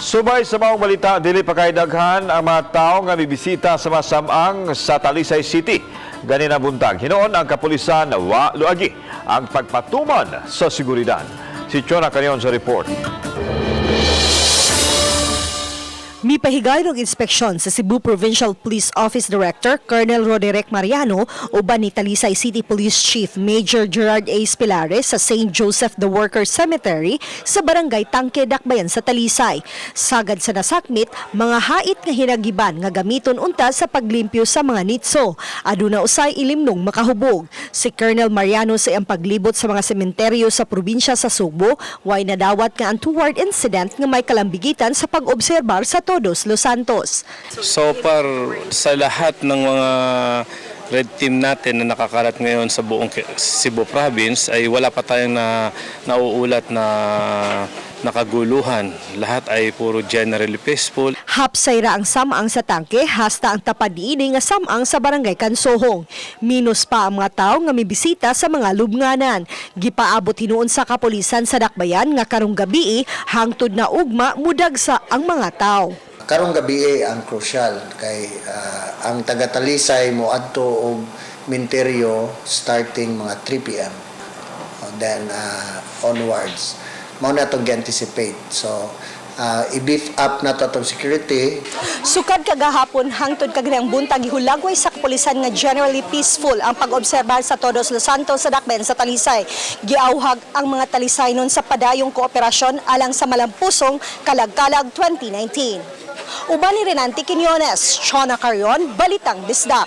Subay sa maong balita, dili pa kay daghan ang mga tao nga mibisita sa masamang sa Talisay City. Ganina buntag, hinoon ang kapulisan na luagi ang pagpatuman sa seguridad. Si Chona Canyon sa report. Mipahigay ng inspeksyon sa Cebu Provincial Police Office Director Colonel Roderick Mariano uban ni Talisay City Police Chief Major Gerard A. Spilares sa St. Joseph the Workers Cemetery sa Barangay Tangke, Dakbayan sa Talisay. Sagad sa nasakmit, mga hait nga hinagiban nga gamiton unta sa paglimpyo sa mga nitso. Aduna usay ilimnong makahubog. Si Colonel Mariano sa iyang paglibot sa mga sementeryo sa probinsya sa Subo, way nadawat nga untoward incident nga may kalambigitan sa pag-obserbar sa Todos Los Santos. So far, sa lahat ng mga red team natin na nakakalat ngayon sa buong Cebu Province ay wala pa tayong nauulat na nakaguluhan. Lahat ay puro generally peaceful. Hapsay ra ang samang sa tangke, hasta ang tapad niini nga samang sa Barangay Kansohong. Minus pa ang mga tao nga mibisita sa mga lubnganan. Gipaabot hinuon sa kapulisan sa Dakbayan nga karong gabi hangtod na ugma mudag sa ang mga tao. Karong gabi ang crucial kay ang taga-Talisay mo adto og Minteryo starting mga 3 p.m. Then onwards. Mao na to anticipate. So i-beef up na to atong security. Sukad kagahapon hangtod kagayang buntag gihulagway sa kapulisan nga generally peaceful ang pag-obserbar sa Todos Los Santos sa Dakbayan sa Talisay. Giauhag ang mga Talisaynon sa padayong kooperasyon alang sa malampusong Kalag-Kalag 2019. Uban ni Renante Quiñones, Chona Carrion, Balitang Bisdak.